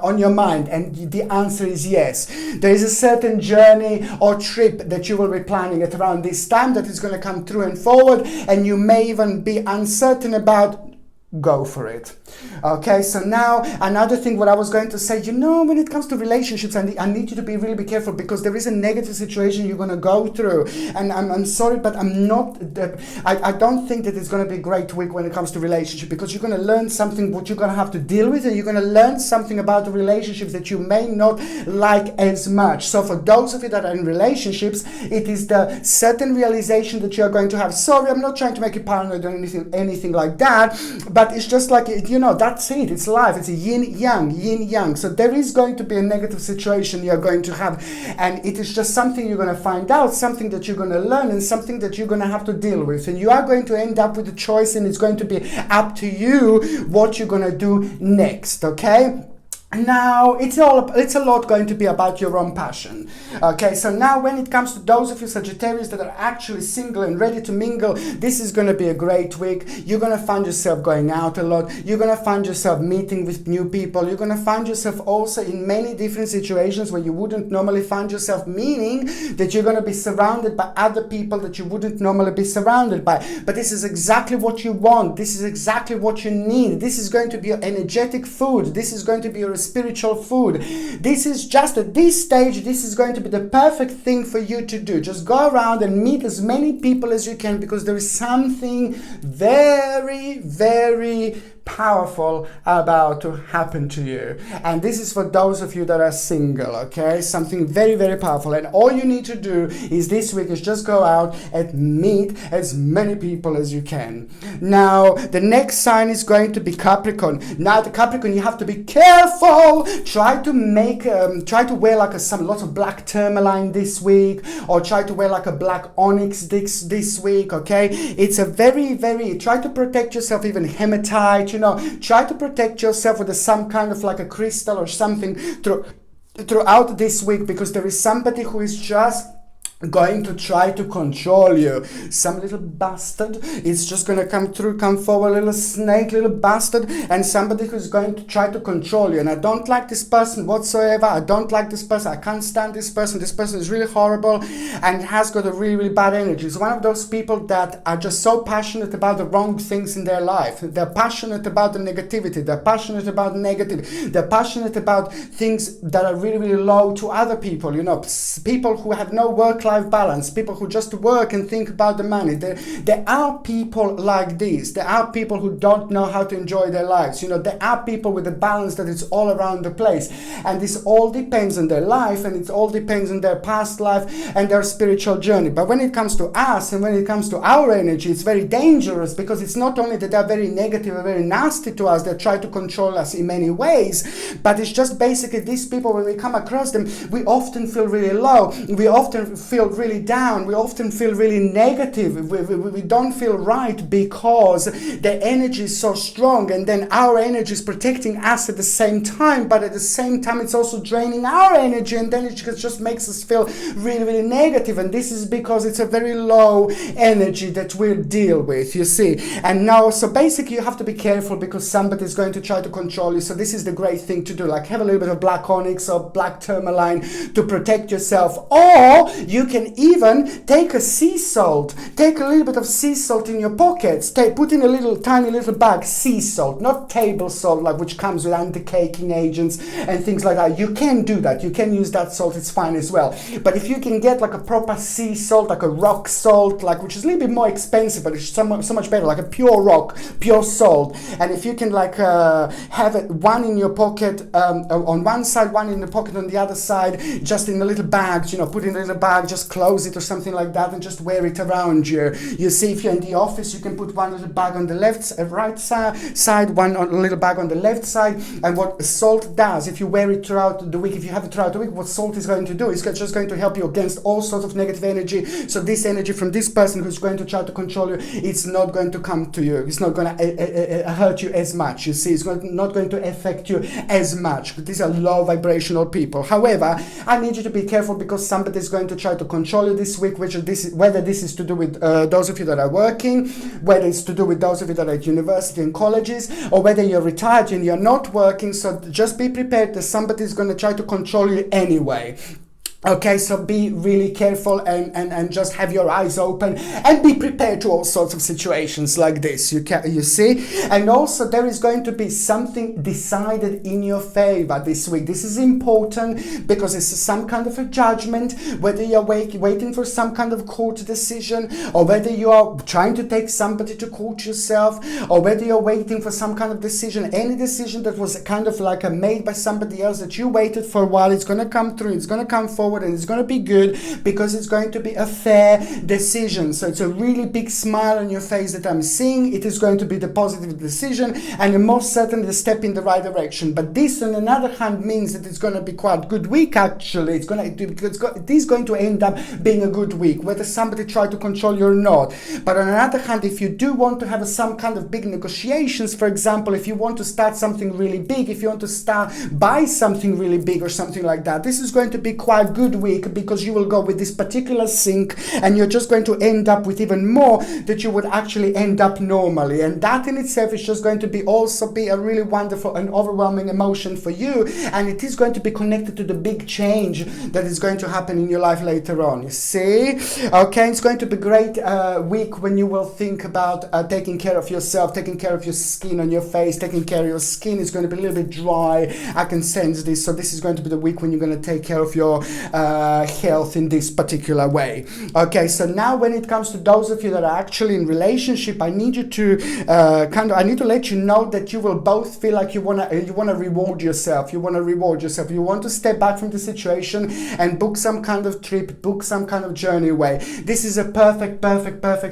on your mind, and the answer is yes. There is a certain journey or trip that you will be planning at around this time that is going to come through and forward, and you may even be uncertain about. Go for it. Okay, so now another thing what I was going to say, when it comes to relationships, I need you to be really careful, because there is a negative situation you're going to go through, and I'm sorry, but I don't think that it's going to be a great week when it comes to relationship, because you're going to learn something what you're going to have to deal with, and you're going to learn something about the relationships that you may not like as much. So for those of you that are in relationships, it is the certain realization that you're going to have. Sorry, I'm not trying to make you paranoid or anything like that, but it's just like, that's it. It's life. It's a yin yang. So there is going to be a negative situation you're going to have, and it is just something you're going to find out, something that you're going to learn, and something that you're going to have to deal with, and you are going to end up with a choice, and it's going to be up to you what you're going to do next. Okay. Now, it's a lot going to be about your own passion. Okay, so now when it comes to those of you Sagittarius that are actually single and ready to mingle, this is going to be a great week. You're going to find yourself going out a lot. You're going to find yourself meeting with new people. You're going to find yourself also in many different situations where you wouldn't normally find yourself, meaning that you're going to be surrounded by other people that you wouldn't normally be surrounded by. But this is exactly what you want. This is exactly what you need. This is going to be your energetic food. This is going to be your spiritual food. This is just at this stage, this is going to be the perfect thing for you to do. Just go around and meet as many people as you can, because there is something very, very powerful about to happen to you. And this is for those of you that are single, okay? Something very, very powerful. And all you need to do is this week is just go out and meet as many people as you can. Now, the next sign is going to be Capricorn. Now, the Capricorn, you have to be careful. Try to wear like lots of black tourmaline this week, or try to wear like a black onyx this week, okay? It's a very, try to protect yourself, even hematite, try to protect yourself with some kind of like a crystal or something throughout this week, because there is somebody who is just going to try to control you. Some little bastard is just going to come forward, little snake, little bastard, and somebody who's going to try to control you. And I don't like this person whatsoever. I don't like this person. I can't stand this person. This person is really horrible and has got a really, really bad energy. It's one of those people that are just so passionate about the wrong things in their life. They're passionate about the negativity. They're passionate about negativity. They're passionate about things that are really, really low to other people. People who have no work-life balance, people who just work and think about the money. There are people like this. There are people who don't know how to enjoy their lives. There are people with a balance that is all around the place. And this all depends on their life, and it all depends on their past life and their spiritual journey. But when it comes to us and when it comes to our energy, it's very dangerous, because it's not only that they're very negative and very nasty to us, they try to control us in many ways, but it's just basically these people, when we come across them, we often feel really low. We often feel really down. We often feel really negative. We don't feel right because the energy is so strong, and then our energy is protecting us at the same time, but at the same time it's also draining our energy, and then it just makes us feel really, really negative. And this is because it's a very low energy that we'll deal with, you see. And now, so basically you have to be careful, because somebody is going to try to control you. So this is the great thing to do, like have a little bit of black onyx or black tourmaline to protect yourself. Or you can even take a sea salt. Take a little bit of sea salt in your pockets. Put in a tiny little bag sea salt, not table salt, like which comes with anti-caking agents and things like that. You can do that. You can use that salt. It's fine as well. But if you can get like a proper sea salt, like a rock salt, like which is a little bit more expensive, but it's so much better, like a pure rock, pure salt. And if you can like have it one in your pocket on one side, one in the pocket on the other side, just in a little bag, put in a little bag, just close it or something like that, and just wear it around you. You see, if you're in the office, you can put one little bag on the right side, one little bag on the left side. And what salt does, if you wear it throughout the week, if you have it throughout the week, what salt is going to do is just going to help you against all sorts of negative energy. So this energy from this person who's going to try to control you, it's not going to come to you. It's not going to hurt you as much. You see, it's not going to affect you as much. These are low vibrational people. However, I need you to be careful, because somebody is going to try to control you this week, whether this is to do with those of you that are working, whether it's to do with those of you that are at university and colleges, or whether you're retired and you're not working. So just be prepared that somebody is going to try to control you anyway. Okay, so be really careful and just have your eyes open and be prepared to all sorts of situations like this, you see. And also there is going to be something decided in your favor this week. This is important because it's some kind of a judgment, whether you're waiting for some kind of court decision, or whether you are trying to take somebody to court yourself, or whether you're waiting for some kind of decision. Any decision that was kind of like made by somebody else that you waited for a while, it's going to come through, it's going to come forward, and it's going to be good, because it's going to be a fair decision. So it's a really big smile on your face that I'm seeing. It is going to be the positive decision, and most certainly the step in the right direction. But this, on another hand, means that it's going to be quite a good week, actually. It is going to end up being a good week, whether somebody tried to control you or not. But on another hand, if you do want to have some kind of big negotiations, for example, if you want to start something really big, if you want to buy something really big or something like that, this is going to be quite a good week, because you will go with this particular sync, and you're just going to end up with even more that you would actually end up normally. And that in itself is just going to be a really wonderful and overwhelming emotion for you, and it is going to be connected to the big change that is going to happen in your life later on, you see. Okay, it's going to be a great week when you will think about taking care of yourself, taking care of your skin on your face, taking care of your skin. Is going to be a little bit dry, I can sense this. So this is going to be the week when you're going to take care of your health in this particular way. Okay, so now when it comes to those of you that are actually in relationship, I need you to I need to let you know that you will both feel like you wanna reward yourself. You want to step back from the situation and book some kind of trip, book some kind of journey away. This is a perfect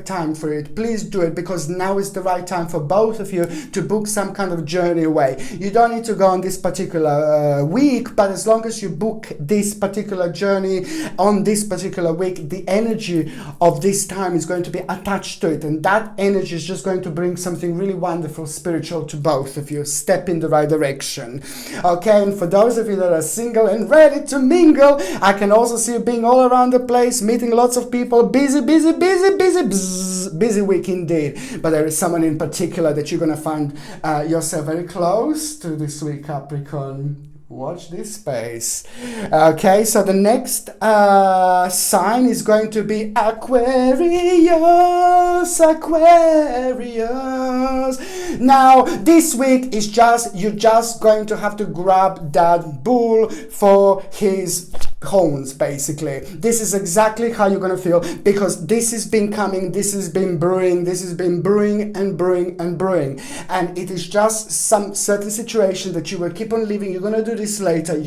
time for it. Please do it, because now is the right time for both of you to book some kind of journey away. You don't need to go on this particular week, but as long as you book this particular journey on this particular week, the energy of this time is going to be attached to it, and that energy is just going to bring something really wonderful, spiritual to both of you. Step in the right direction. Okay, and for those of you that are single and ready to mingle, I can also see you being all around the place, meeting lots of people, busy week indeed. But there is someone in particular that you're going to find yourself very close to this week, Capricorn. Watch this space. Okay, so the next sign is going to be Aquarius. Now, this week is you're just going to have to grab that bull for his horns, basically. This is exactly how you're going to feel, because this has been coming, this has been brewing and it is just some certain situation that you will keep on living. You're going to do this later, and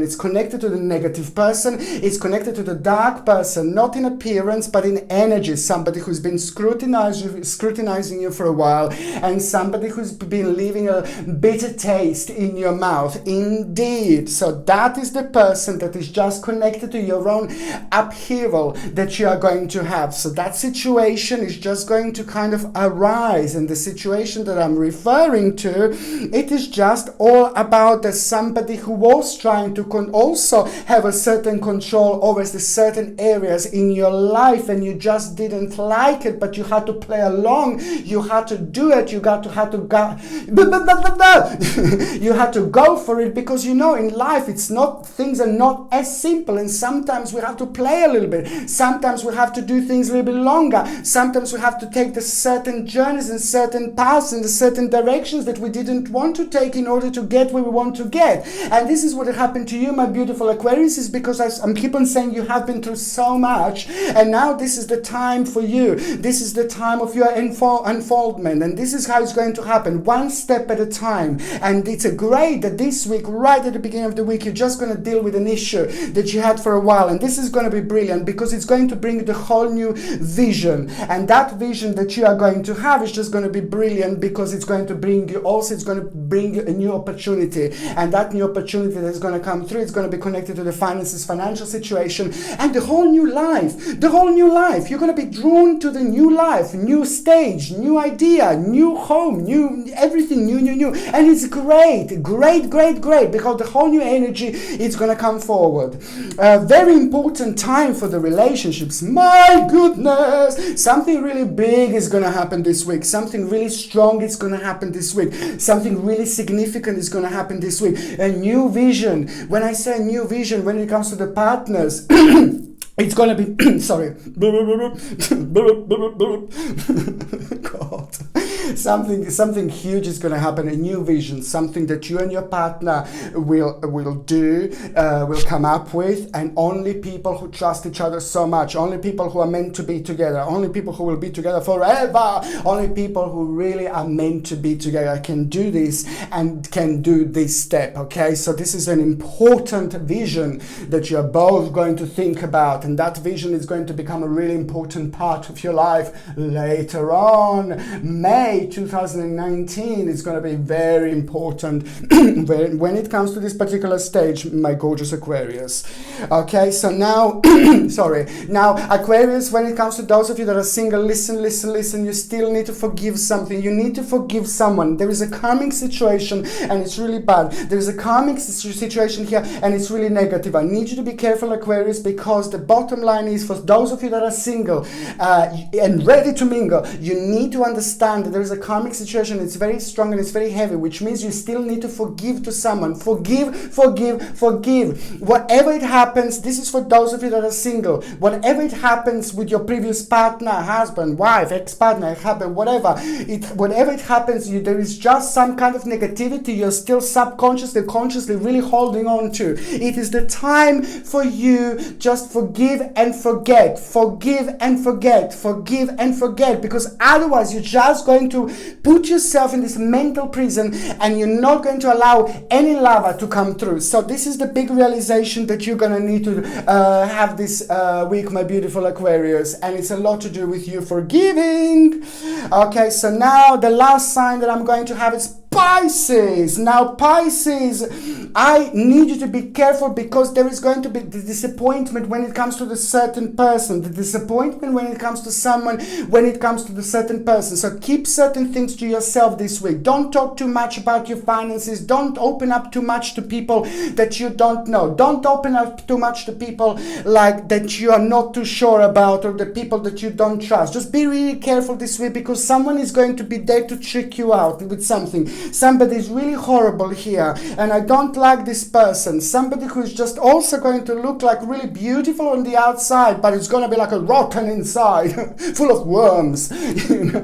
it's connected to the negative person, it's connected to the dark person, not in appearance but in energy. Somebody who's been scrutinizing you for a while, and somebody who's been leaving a bitter taste in your mouth, indeed. So that is the person that is just connected to your own upheaval that you are going to have. So that situation is just going to kind of arise, and the situation that I'm referring to, it is just all about the somebody who was trying to also have a certain control over the certain areas in your life, and you just didn't like it, but you had to play along, you had to do it, you had to go for it, because in life things are not as simple, and sometimes we have to play a little bit, sometimes we have to do things a little bit longer, sometimes we have to take the certain journeys and certain paths in the certain directions that we didn't want to take in order to get where we want to get. And this is what happened to you, my beautiful Aquarius, is because I'm keep on saying you have been through so much, and now this is the time for you. This is the time of your unfoldment, and this is how it's going to happen, one step at a time. And it's great that this week, right at the beginning of the week, you're just going to deal with an issue that you had for a while, and this is going to be brilliant, because it's going to bring the whole new vision, and that vision that you are going to have is just going to be brilliant, because it's going to bring you a new opportunity, and that new opportunity that is going to come through, it's going to be connected to the finances, financial situation, and the whole new life. You're going to be drawn to the new life, new stage, new idea, new home, new everything, new, and it's great, because the whole new energy is going to come forward. Very important time for the relationships. My goodness, something really big is going to happen this week, something really strong is going to happen this week, something really significant is going to happen this week. A new vision. When I say new vision, when it comes to the partners, it's going to be sorry. God. Something huge is going to happen, a new vision, something that you and your partner will come up with, and only people who trust each other so much, only people who are meant to be together, only people who will be together forever, only people who really are meant to be together can do this and can do this step. Okay, so this is an important vision that you're both going to think about, and that vision is going to become a really important part of your life later on. May 2019 is going to be very important when it comes to this particular stage, my gorgeous Aquarius. Okay, so now now Aquarius, when it comes to those of you that are single, listen, you still need to forgive something. You need to forgive someone. There is a karmic situation and it's really bad. There is a karmic situation here and it's really negative. I need you to be careful, Aquarius, because the bottom line is, for those of you that are single and ready to mingle, you need to understand that there is a karmic situation. It's very strong and it's very heavy, which means you still need to forgive to someone. Forgive, forgive, forgive. Whatever it happens, this is for those of you that are single. Whatever it happens with your previous partner, husband, wife, ex-partner, whatever it happens, there is just some kind of negativity you're still subconsciously, consciously really holding on to. It is the time for you just forgive and forget. Forgive and forget. Forgive and forget. Because otherwise you're just going to put yourself in this mental prison and you're not going to allow any lava to come through. So this is the big realization that you're going to need to have this week, my beautiful Aquarius. And it's a lot to do with you forgiving. Okay, so now the last sign that I'm going to have is Pisces. Now Pisces, I need you to be careful because there is going to be the disappointment when it comes to the certain person, the disappointment when it comes to someone, when it comes to the certain person. So keep certain things to yourself this week. Don't talk too much about your finances. Don't open up too much to people that you don't know. Don't open up too much to people like that you are not too sure about, or the people that you don't trust. Just be really careful this week because someone is going to be there to trick you out with something. Somebody is really horrible here and I don't like this person. Somebody who is just also going to look like really beautiful on the outside, but it's going to be like a rotten inside, full of worms. You know?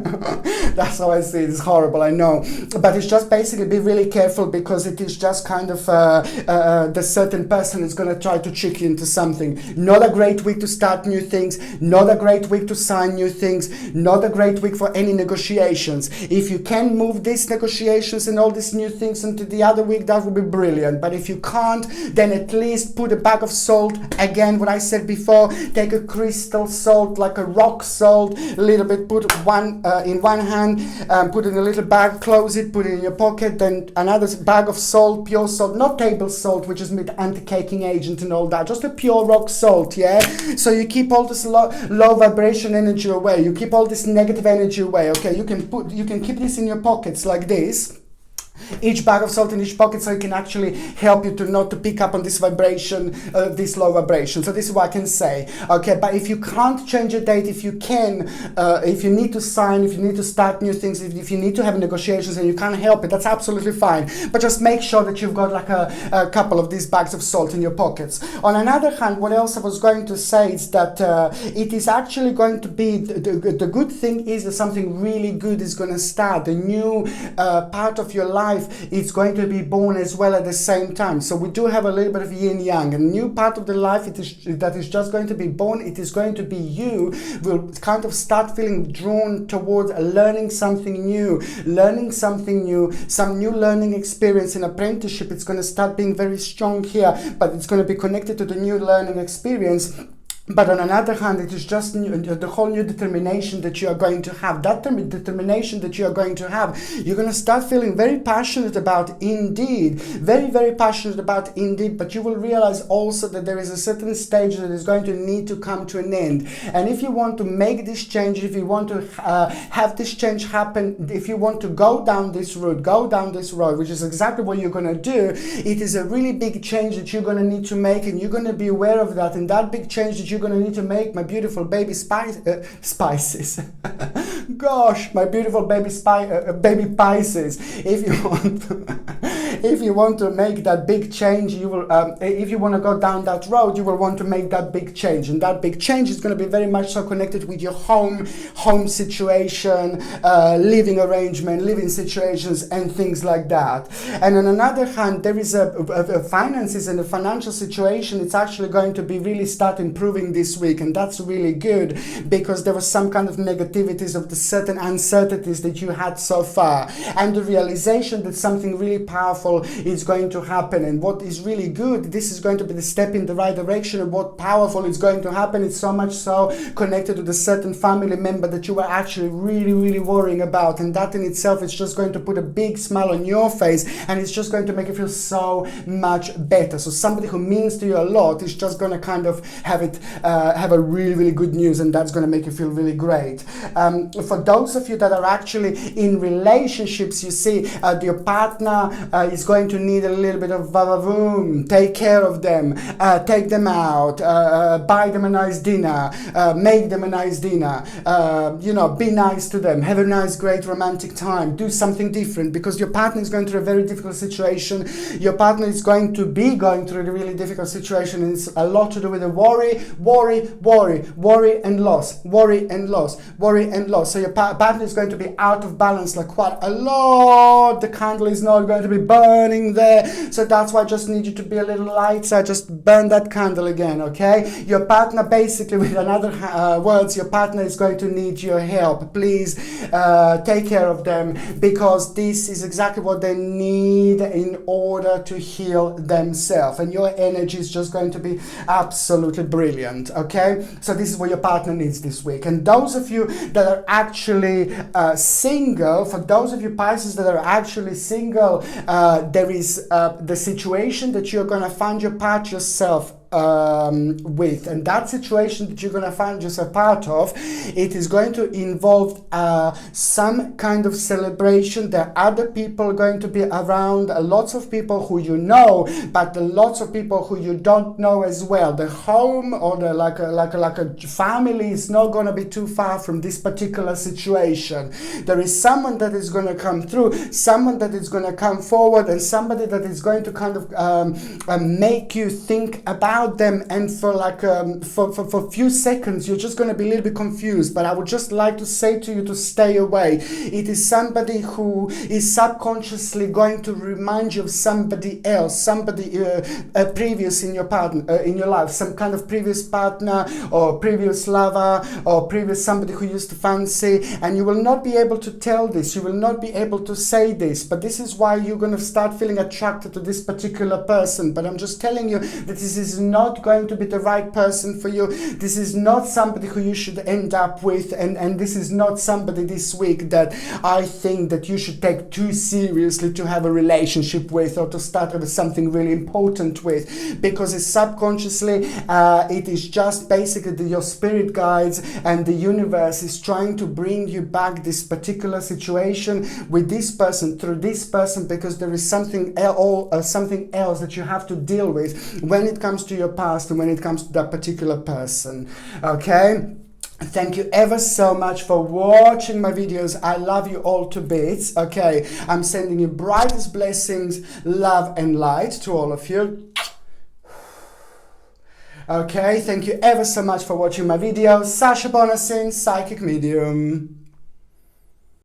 That's how I see it. It's horrible, I know. But it's just basically be really careful because it is just kind of the certain person is going to try to trick you into something. Not a great week to start new things. Not a great week to sign new things. Not a great week for any negotiations. If you can move these negotiations and all these new things into the other week, that would be brilliant. But if you can't, then at least put a bag of salt. Again, what I said before, take a crystal salt, like a rock salt, a little bit, put one in one hand, put it in a little bag, close it, put it in your pocket, then another bag of salt, pure salt, not table salt, which is with anti-caking agent and all that, just a pure rock salt, yeah? So you keep all this low vibration energy away, you keep all this negative energy away, okay? You can keep this in your pockets like this. Each bag of salt in each pocket, so it can actually help you to not to pick up on this vibration, this low vibration. So this is what I can say. Okay, but if you can't change a date, if you can, if you need to sign, if you need to start new things, if you need to have negotiations and you can't help it, that's absolutely fine. But just make sure that you've got like a couple of these bags of salt in your pockets. On another hand, what else I was going to say is that it is actually going to be, the good thing is that something really good is going to start. A new part of your life, it's going to be born as well at the same time. So we do have a little bit of yin yang. A new part of the life that is just going to be born. It is going to be you will kind of start feeling drawn towards learning something new, some new learning experience in apprenticeship. It's going to start being very strong here, but it's going to be connected to the new learning experience. But on another hand, it is just the whole new determination that you are going to have. That determination that you are going to have, you're going to start feeling very passionate about indeed. Very, very passionate about indeed. But you will realize also that there is a certain stage that is going to need to come to an end. And if you want to make this change, if you want to have this change happen, if you want to go down this road, which is exactly what you're going to do, it is a really big change that you're going to need to make, and you're going to be aware of that. And that big change that you're going to need to make, my beautiful baby Spices. Gosh, my beautiful baby Pisces. If you want to make that big change, you will. If you want to go down that road, you will want to make that big change, and that big change is going to be very much so connected with your home situation, living arrangement, living situations, and things like that. And on another hand, there is a finances and a financial situation. It's actually going to be really start improving this week, and that's really good because there was some kind of negativities of the certain uncertainties that you had so far, and the realization that something really powerful is going to happen. And what is really good, this is going to be the step in the right direction, and what powerful is going to happen, it's so much so connected to the certain family member that you were actually really, really worrying about, and that in itself is just going to put a big smile on your face, and it's just going to make you feel so much better. So somebody who means to you a lot is just going to kind of have a really, really good news, and that's going to make you feel really great. For those of you that are actually in relationships, you see your partner is is going to need a little bit of va-va-voom. Take care of them, take them out, buy them a nice dinner, make them a nice dinner, you know, be nice to them, have a nice, great romantic time, do something different, because your partner is going through a very difficult situation. Your partner is going to be going through a really difficult situation, and it's a lot to do with the worry and loss, worry and loss. So your partner is going to be out of balance like quite a lot. The candle is not going to be burning there, so that's why I just need you to be a little light. So I just burn that candle again, okay? Your partner, basically, with another words, your partner is going to need your help. Please take care of them, because this is exactly what they need in order to heal themselves, and your energy is just going to be absolutely brilliant, okay? So this is what your partner needs this week. And those of you that are actually single, for those of you Pisces that are actually single, there is the situation that you're going to find your part yourself with, and that situation that you're going to find yourself part of, it is going to involve some kind of celebration. There are other people going to be around, lots of people who you know, but lots of people who you don't know as well. The home or the like a family is not going to be too far from this particular situation. There is someone that is going to come through, someone that is going to come forward, and somebody that is going to kind of make you think about them, and for like for a few seconds you're just going to be a little bit confused. But I would just like to say to you to stay away. It is somebody who is subconsciously going to remind you of somebody else, somebody previous in your partner, in your life, some kind of previous partner or previous lover or previous somebody who used to fancy, and you will not be able to tell this, you will not be able to say this, but this is why you're going to start feeling attracted to this particular person. But I'm just telling you that this is not going to be the right person for you. This is not somebody who you should end up with, and this is not somebody this week that I think that you should take too seriously to have a relationship with, or to start with something really important with, because it's subconsciously it is just basically your spirit guides and the universe is trying to bring you back this particular situation with this person, through this person, because there is something else that you have to deal with when it comes to your past and when it comes to that particular person, okay? Thank you ever so much for watching my videos. I love you all to bits, okay? I'm sending you brightest blessings, love and light to all of you. Okay, thank you ever so much for watching my videos. Sasha Bonasin, Psychic Medium.